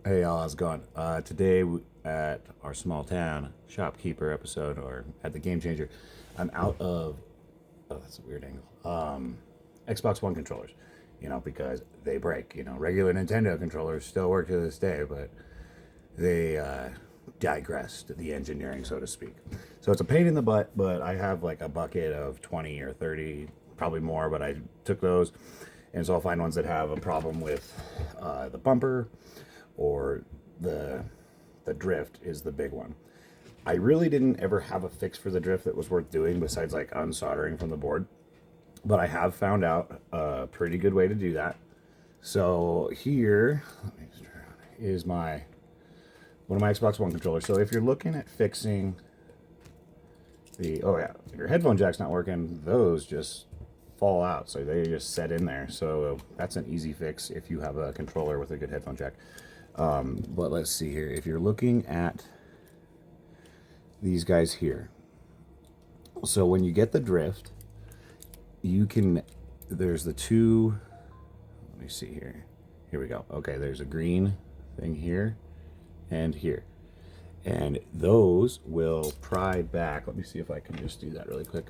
Hey, y'all, how's it going? Today at our small town shopkeeper episode, or at the Game Changer, I'm out of. Oh, that's a weird angle. Xbox One controllers, because they break. Regular Nintendo controllers still work to this day, but they digressed the engineering, so to speak. So it's a pain in the butt, but I have like a bucket of 20 or 30, probably more, but I took those. And so I'll find ones that have a problem with the bumper or the the drift is the big one. I really didn't ever have a fix for the drift that was worth doing besides like unsoldering from the board, but I have found out a pretty good way to do that. So here is my one of my Xbox One controllers. So if you're looking at fixing the if your headphone jack's not working, those just fall out. So they just set in there. So that's an easy fix if you have a controller with a good headphone jack. But let's see here. If you're looking at these guys here, so when you get the drift, you can, there's the two, let me see here. Here we go. Okay, there's a green thing here and here. And those will pry back. Let me see if I can just do that really quick.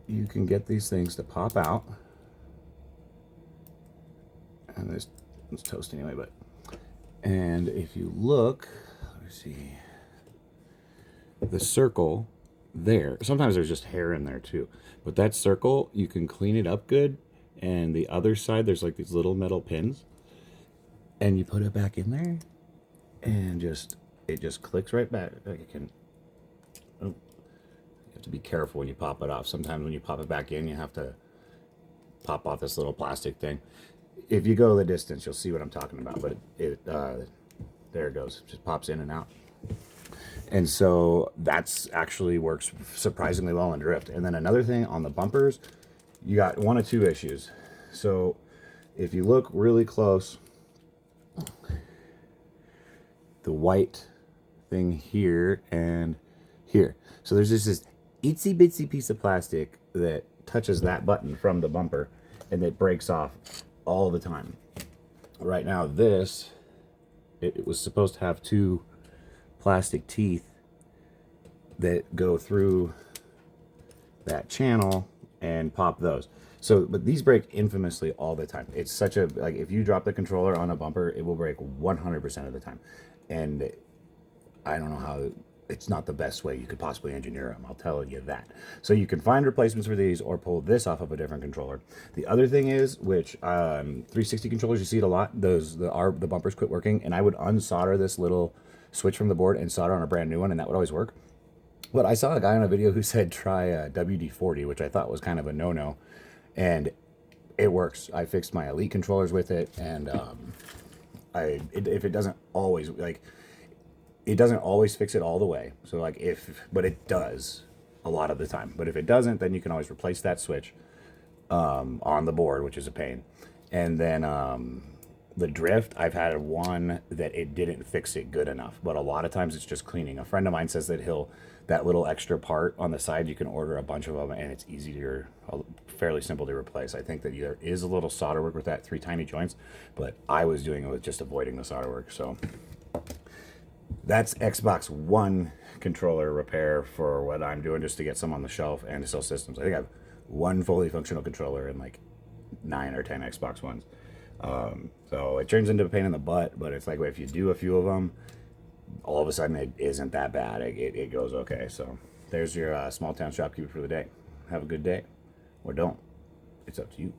You can get these things to pop out. And this it's toast anyway, but and if you look, let me see, the circle there, sometimes there's just hair in there too, but that circle you can clean it up good, and the other side there's like these little metal pins, and you put it back in there and just it just clicks right back. Like you can, oh, you have to be careful when you pop it off. Sometimes when you pop it back in, you have to pop off this little plastic thing. If you go the distance, you'll see what I'm talking about. But there it goes. It just pops in and out. And so that's actually works surprisingly well in drift. And then another thing on the bumpers, you got one of two issues. So if you look really close, the white thing here and here. So there's just this itsy bitsy piece of plastic that touches that button from the bumper, and it breaks off all the time. Right now, it was supposed to have two plastic teeth that go through that channel and pop those. So, but these break infamously all the time. It's such a, like, if you drop the controller on a bumper, it will break 100% of the time. And I don't know how, it's not the best way you could possibly engineer them, I'll tell you that. So you can find replacements for these or pull this off of a different controller. The other thing is, which 360 controllers, you see it a lot, the bumpers quit working, and I would unsolder this little switch from the board and solder on a brand new one, and that would always work. But I saw a guy on a video who said try WD-40, which I thought was kind of a no-no, and it works. I fixed my Elite controllers with it, and if it doesn't always, like, it doesn't always fix it all the way. So like but it does a lot of the time. But if it doesn't, then you can always replace that switch on the board, which is a pain. And then the drift, I've had one that it didn't fix it good enough, but a lot of times it's just cleaning. A friend of mine says that that little extra part on the side, you can order a bunch of them, and it's easier, fairly simple to replace. I think that there is a little solder work with that, three tiny joints, but I was doing it with just avoiding the solder work. So that's Xbox One controller repair for what I'm doing, just to get some on the shelf and to sell systems. I think I have one fully functional controller and like 9 or 10 Xbox Ones. So it turns into a pain in the butt, but it's like if you do a few of them, all of a sudden it isn't that bad. It goes okay. So there's your small town shopkeeper for the day. Have a good day, or don't. It's up to you.